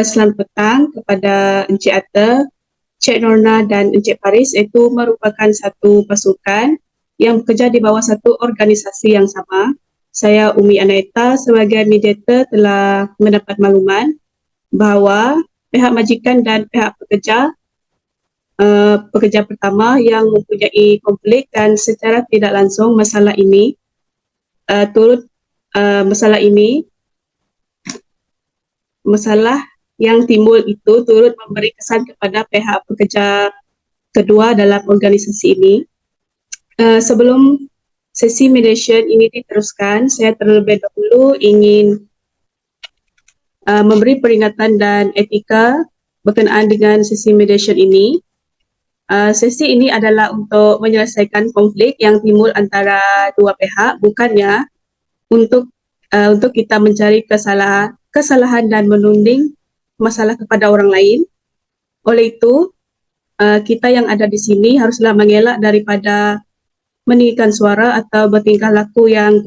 Selamat petang kepada Encik Atta, Cik Norna dan Encik Faris. Itu merupakan satu pasukan yang bekerja di bawah satu organisasi yang sama. Saya Umi Anaita sebagai mediator telah mendapat makluman bahawa pihak majikan dan pihak pekerja pertama yang mempunyai konflik dan secara tidak langsung masalah ini masalah yang timbul itu turut memberi kesan kepada pihak pekerja kedua dalam organisasi ini. Sebelum sesi mediation ini diteruskan, saya terlebih dahulu ingin memberi peringatan dan etika berkenaan dengan sesi mediation ini. Sesi ini adalah untuk menyelesaikan konflik yang timbul antara dua pihak, bukannya untuk kita mencari kesalahan dan menuding masalah kepada orang lain. Oleh itu, kita yang ada di sini haruslah mengelak daripada meninggikan suara atau bertingkah laku yang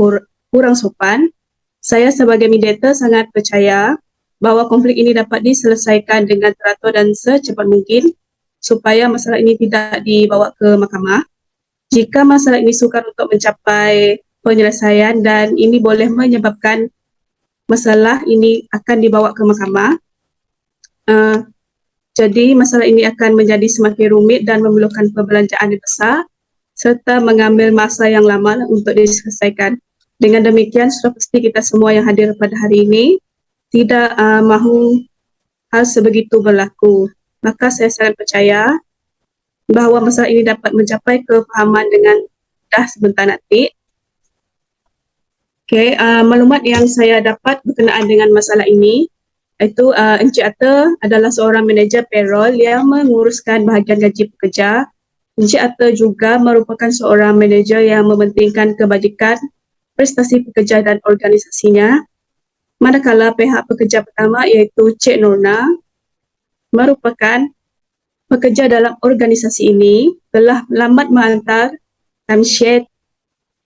kurang sopan. Saya sebagai mediator sangat percaya bahawa konflik ini dapat diselesaikan dengan teratur dan secepat mungkin supaya masalah ini tidak dibawa ke mahkamah. Jika masalah ini sukar untuk mencapai penyelesaian dan ini boleh menyebabkan masalah ini akan dibawa ke mahkamah, jadi masalah ini akan menjadi semakin rumit dan memerlukan perbelanjaan yang besar serta mengambil masa yang lama untuk diselesaikan. Dengan demikian, sudah pasti kita semua yang hadir pada hari ini tidak mahu hal sebegitu berlaku. Maka saya sangat percaya bahawa masalah ini dapat mencapai kefahaman dengan mudah sebentar nanti. Okey, maklumat yang saya dapat berkenaan dengan masalah ini iaitu Encik Atta adalah seorang manager payroll yang menguruskan bahagian gaji pekerja. Encik Atta juga merupakan seorang manager yang mementingkan kebajikan prestasi pekerja dan organisasinya. Manakala pihak pekerja pertama iaitu Cik Norna merupakan pekerja dalam organisasi ini telah lambat menghantar timesheet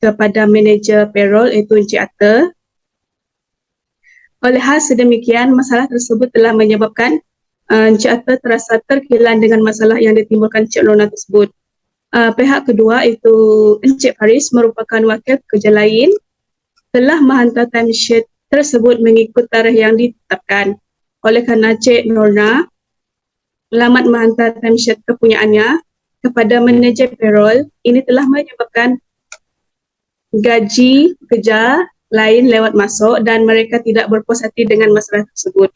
kepada manager payroll iaitu Encik Atta. Oleh hal sedemikian, masalah tersebut telah menyebabkan Encik Atta terasa terkilan dengan masalah yang ditimbulkan Cik Norna tersebut. Pihak kedua iaitu Encik Faris merupakan wakil pekerja lain telah menghantar timesheet tersebut mengikut tarikh yang ditetapkan. Oleh kerana Cik Norna lambat menghantar timesheet kepunyaannya kepada manager payroll, ini telah menyebabkan gaji pekerja lain lewat masuk dan mereka tidak berpuas hati dengan masalah tersebut.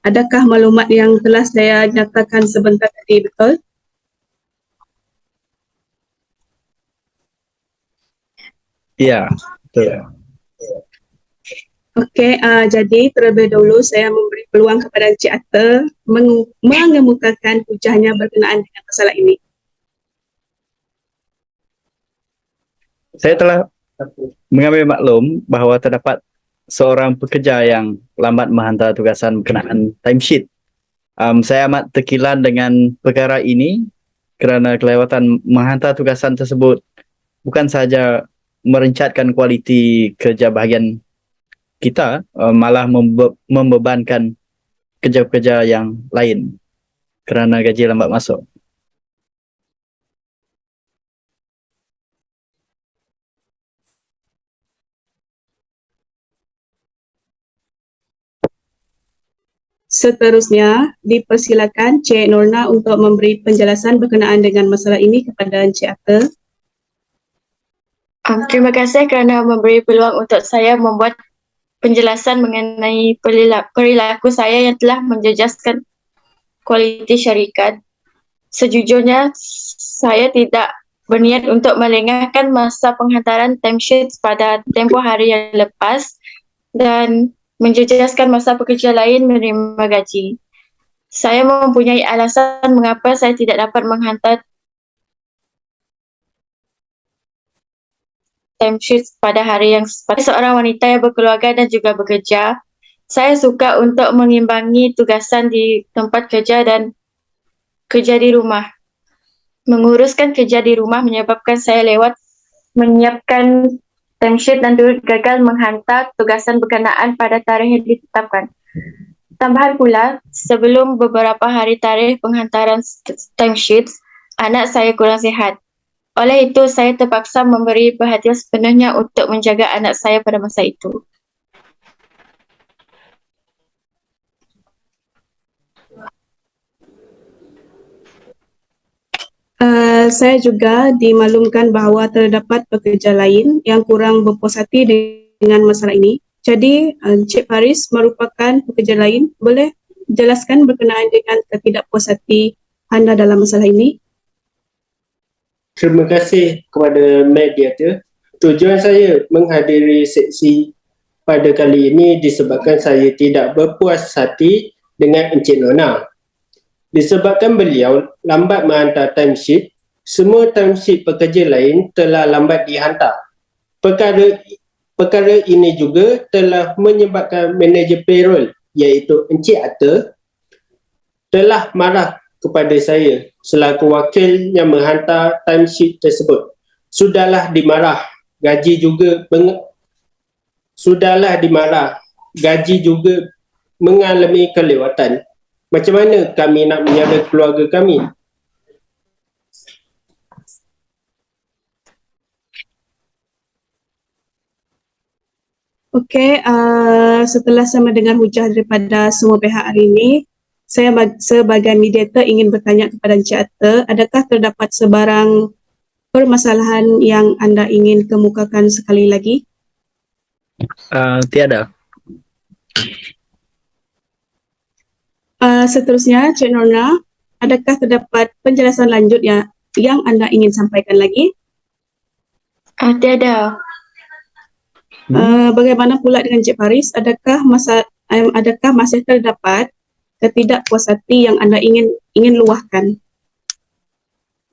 Adakah maklumat yang telah saya nyatakan sebentar tadi betul? Ya, betul. Okey, jadi terlebih dahulu saya memberi peluang kepada Encik Atta mengemukakan hujahnya berkenaan dengan masalah ini. Saya telah mengambil maklum bahawa terdapat seorang pekerja yang lambat menghantar tugasan berkenaan timesheet. Saya amat terkilan dengan perkara ini kerana kelewatan menghantar tugasan tersebut bukan sahaja merencatkan kualiti kerja bahagian kita, malah membebankan kerja-kerja yang lain kerana gaji lambat masuk. Seterusnya, dipersilakan Cik Norna untuk memberi penjelasan berkenaan dengan masalah ini kepada Encik Atta. Terima kasih kerana memberi peluang untuk saya membuat penjelasan mengenai perilaku saya yang telah menjejaskan kualiti syarikat. Sejujurnya, saya tidak berniat untuk melengahkan masa penghantaran timesheet pada tempoh hari yang lepas dan menjejaskan masa pekerja lain menerima gaji. Saya mempunyai alasan mengapa saya tidak dapat menghantar timesheet pada hari yang seperti seorang wanita yang berkeluarga dan juga bekerja. Saya suka untuk mengimbangi tugasan di tempat kerja dan kerja di rumah. Menguruskan kerja di rumah menyebabkan saya lewat menyiapkan timesheet dan turut gagal menghantar tugasan berkenaan pada tarikh yang ditetapkan. Tambahan pula, sebelum beberapa hari tarikh penghantaran timesheets, anak saya kurang sihat. Oleh itu, saya terpaksa memberi perhatian sepenuhnya untuk menjaga anak saya pada masa itu. Saya juga dimaklumkan bahawa terdapat pekerja lain yang kurang berpuas hati dengan masalah ini. Jadi, Encik Faris merupakan pekerja lain. Boleh jelaskan berkenaan dengan ketidakpuas hati anda dalam masalah ini? Terima kasih kepada mediator. Tujuan saya menghadiri seksi pada kali ini disebabkan saya tidak berpuas hati dengan Encik Nona. Disebabkan beliau lambat menghantar timesheet, semua timesheet pekerja lain telah lambat dihantar. Perkara ini juga telah menyebabkan manager payroll iaitu Encik Atta telah marah kepada saya selaku wakil yang menghantar timesheet tersebut. Sudahlah dimarah, gaji juga mengalami kelewatan. Macam mana kami nak menjaga keluarga kami? Okey, setelah saya mendengar hujah daripada semua pihak hari ini, saya sebagai mediator ingin bertanya kepada Encik Atta, adakah terdapat sebarang permasalahan yang anda ingin kemukakan sekali lagi? Tiada. Seterusnya, Cik Norna, adakah terdapat penjelasan lanjut yang anda ingin sampaikan lagi? Tiada. Bagaimana pula dengan Cik Faris? Adakah masih terdapat ketidakpuas hati yang anda ingin luahkan?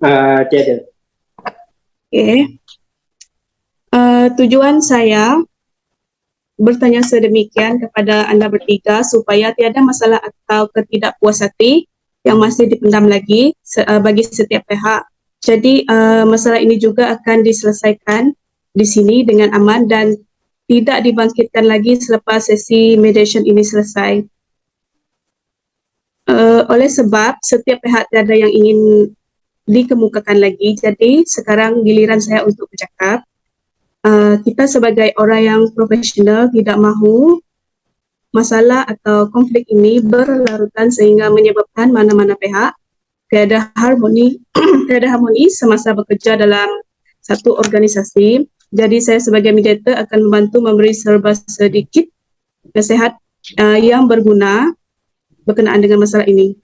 Tiada. Okey. Tujuan saya bertanya sedemikian kepada anda bertiga supaya tiada masalah atau ketidakpuas hati yang masih dipendam lagi bagi setiap pihak. Jadi masalah ini juga akan diselesaikan di sini dengan aman dan tidak dibangkitkan lagi selepas sesi mediation ini selesai. Oleh sebab setiap pihak tiada yang ingin dikemukakan lagi, jadi sekarang giliran saya untuk bercakap. Kita sebagai orang yang profesional tidak mahu masalah atau konflik ini berlarutan sehingga menyebabkan mana-mana pihak tiada harmoni semasa bekerja dalam satu organisasi. Jadi saya sebagai mediator akan membantu memberi serba sedikit nasihat yang berguna berkenaan dengan masalah ini.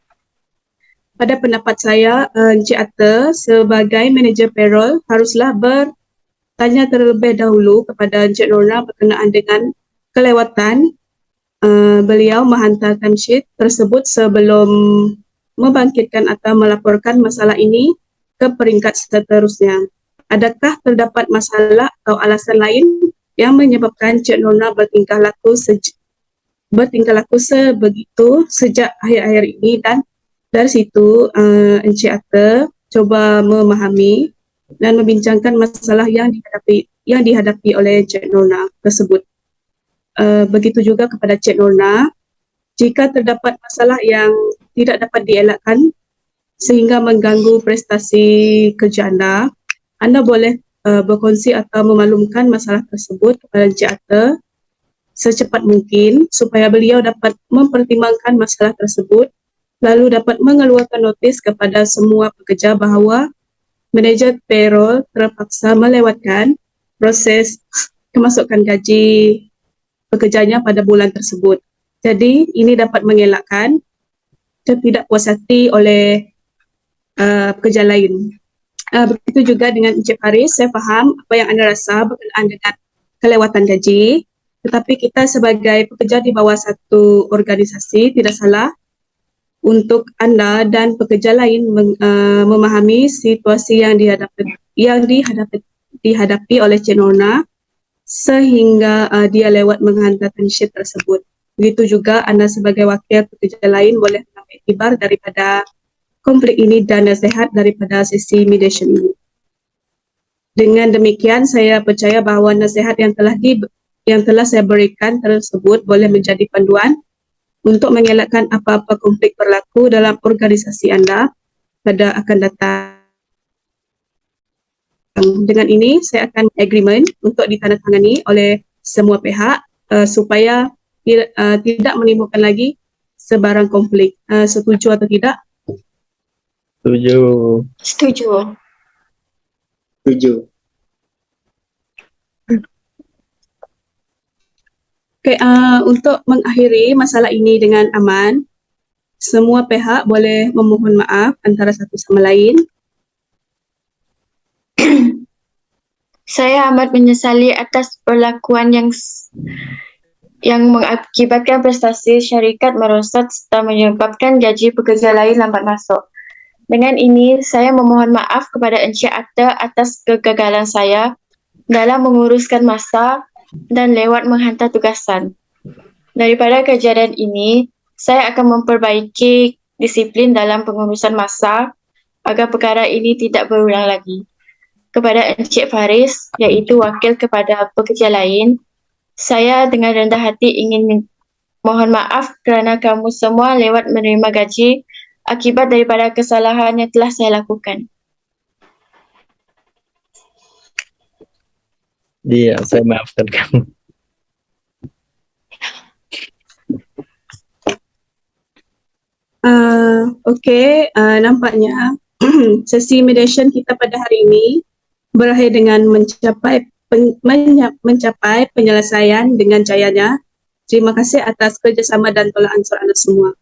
Pada pendapat saya, Encik Atta sebagai manager payroll haruslah bertanya terlebih dahulu kepada Encik Norna berkenaan dengan kelewatan beliau menghantar timesheet tersebut sebelum membangkitkan atau melaporkan masalah ini ke peringkat seterusnya. Adakah terdapat masalah atau alasan lain yang menyebabkan Cik Norna bertingkah laku sebegitu sejak akhir-akhir ini, dan dari situ Encik Atta coba memahami dan membincangkan masalah yang dihadapi oleh Cik Norna tersebut. Begitu juga kepada Cik Norna, jika terdapat masalah yang tidak dapat dielakkan sehingga mengganggu prestasi kerja anda boleh berkongsi atau memaklumkan masalah tersebut kepada Encik Atta secepat mungkin supaya beliau dapat mempertimbangkan masalah tersebut lalu dapat mengeluarkan notis kepada semua pekerja bahawa manager payroll terpaksa melewatkan proses kemasukan gaji pekerjanya pada bulan tersebut. Jadi ini dapat mengelakkan ketidakpuas hati oleh pekerja lain. Begitu juga dengan Encik Faris, saya faham apa yang anda rasa berkenaan dengan kelewatan gaji, tetapi kita sebagai pekerja di bawah satu organisasi tidak salah untuk anda dan pekerja lain memahami situasi yang dihadapi oleh Cik Norna sehingga dia lewat menghantar timesheet tersebut. Begitu juga anda sebagai wakil pekerja lain boleh mengambil iktibar daripada konflik ini dan nasihat daripada sesi mediation ini. Dengan demikian, saya percaya bahawa nasihat yang telah saya berikan tersebut boleh menjadi panduan untuk mengelakkan apa-apa konflik berlaku dalam organisasi anda pada akan datang. Dengan ini, saya akan agreement untuk ditandatangani oleh semua pihak supaya tidak menimbulkan lagi sebarang konflik. Setuju atau tidak? Setuju. Setuju. Setuju. Okay, untuk mengakhiri masalah ini dengan aman, semua pihak boleh memohon maaf antara satu sama lain. Saya amat menyesali atas perlakuan yang mengakibatkan prestasi syarikat merosot serta menyebabkan gaji pekerja lain lambat masuk. Dengan ini, saya memohon maaf kepada Encik Atta atas kegagalan saya dalam menguruskan masa dan lewat menghantar tugasan. Daripada kejadian ini, saya akan memperbaiki disiplin dalam pengurusan masa agar perkara ini tidak berulang lagi. Kepada Encik Faris, iaitu wakil kepada pekerja lain, saya dengan rendah hati ingin mohon maaf kerana kamu semua lewat menerima gaji akibat daripada kesalahan yang telah saya lakukan. Iya, saya maafkan kamu. Okey, nampaknya sesi mediation kita pada hari ini berakhir dengan mencapai penyelesaian dengan jayanya. Terima kasih atas kerjasama dan tolak ansur anda semua.